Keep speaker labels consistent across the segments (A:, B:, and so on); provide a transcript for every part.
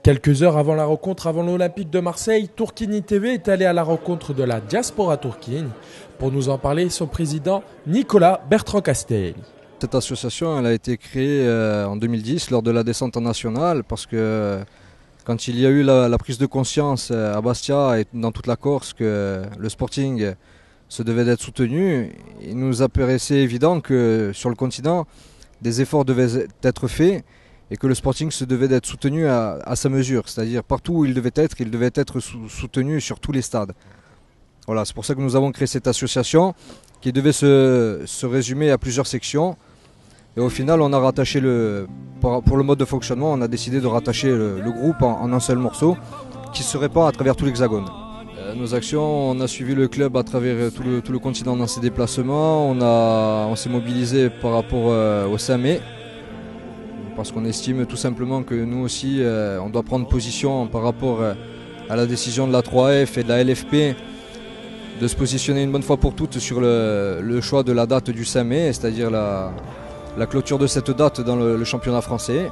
A: Quelques heures avant la rencontre avant l'Olympique de Marseille, Tourkini TV est allé à la rencontre de la diaspora tourquine. Pour nous en parler, son président Nicolas Bertrand-Castelli.
B: Cette association elle a été créée en 2010 lors de la descente en nationale parce que quand il y a eu la prise de conscience à Bastia et dans toute la Corse que le Sporting se devait d'être soutenu, il nous apparaissait évident que sur le continent, des efforts devaient être faits et que le Sporting se devait d'être soutenu à sa mesure, c'est-à-dire partout où il devait être soutenu sur tous les stades. Voilà, c'est pour ça que nous avons créé cette association qui devait se résumer à plusieurs sections. Et au final, on a rattaché pour le mode de fonctionnement, on a décidé de rattacher le groupe en un seul morceau qui se répand à travers tout l'Hexagone. Nos actions, on a suivi le club à travers tout le continent dans ses déplacements. On s'est mobilisé par rapport au 5 mai. Parce qu'on estime tout simplement que nous aussi, on doit prendre position par rapport à la décision de la 3F et de la LFP de se positionner une bonne fois pour toutes sur le choix de la date du 5 mai, c'est-à-dire la clôture de cette date dans le championnat français.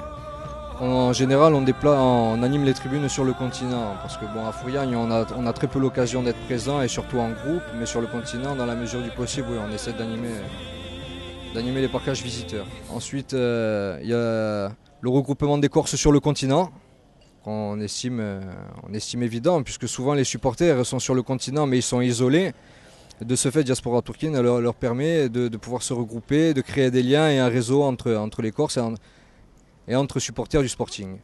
B: En général, on anime les tribunes sur le continent, parce que à Fouriagne, on a très peu l'occasion d'être présent, et surtout en groupe, mais sur le continent, dans la mesure du possible, oui, on essaie d'animer les parcages visiteurs. Ensuite, il y a le regroupement des Corses sur le continent, qu'on estime évident, puisque souvent les supporters sont sur le continent, mais ils sont isolés. De ce fait, Diaspora Tourquine leur permet de pouvoir se regrouper, de créer des liens et un réseau entre les Corses et entre supporters du Sporting.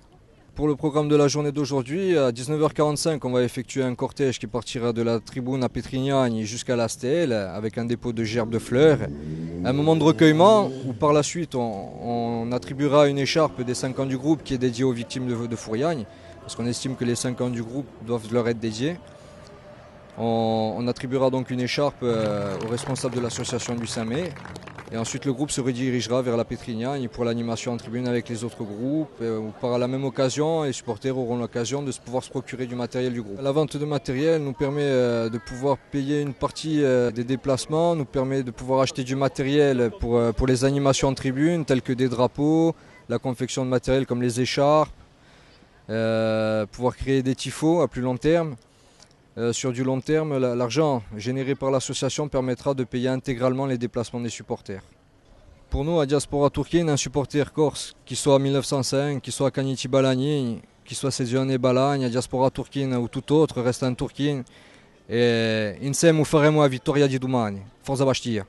B: Pour le programme de la journée d'aujourd'hui, à 19h45, on va effectuer un cortège qui partira de la tribune à Petrignani jusqu'à la Stèle, avec un dépôt de gerbes de fleurs. Un moment de recueillement où par la suite on attribuera une écharpe des 5 ans du groupe qui est dédiée aux victimes de Fouriagne, parce qu'on estime que les 5 ans du groupe doivent leur être dédiés. On attribuera donc une écharpe aux responsables de l'association du 5 mai. Et ensuite le groupe se redirigera vers la Petrignani pour l'animation en tribune avec les autres groupes. Par la même occasion, les supporters auront l'occasion de pouvoir se procurer du matériel du groupe. La vente de matériel nous permet de pouvoir payer une partie des déplacements, nous permet de pouvoir acheter du matériel pour les animations en tribune, tels que des drapeaux, la confection de matériel comme les écharpes, pouvoir créer des tifos à plus long terme. Sur du long terme, l'argent généré par l'association permettra de payer intégralement les déplacements des supporters. Pour nous, à Diaspora Tourquine, un supporter corse, qui soit à 1905, qui soit à Cagniti Balagni, qui soit Sezione Balagne, à Diaspora Tourquine ou tout autre, reste un Tourquine. Et insieme faremo a vittoria di domani. Forza Bastia!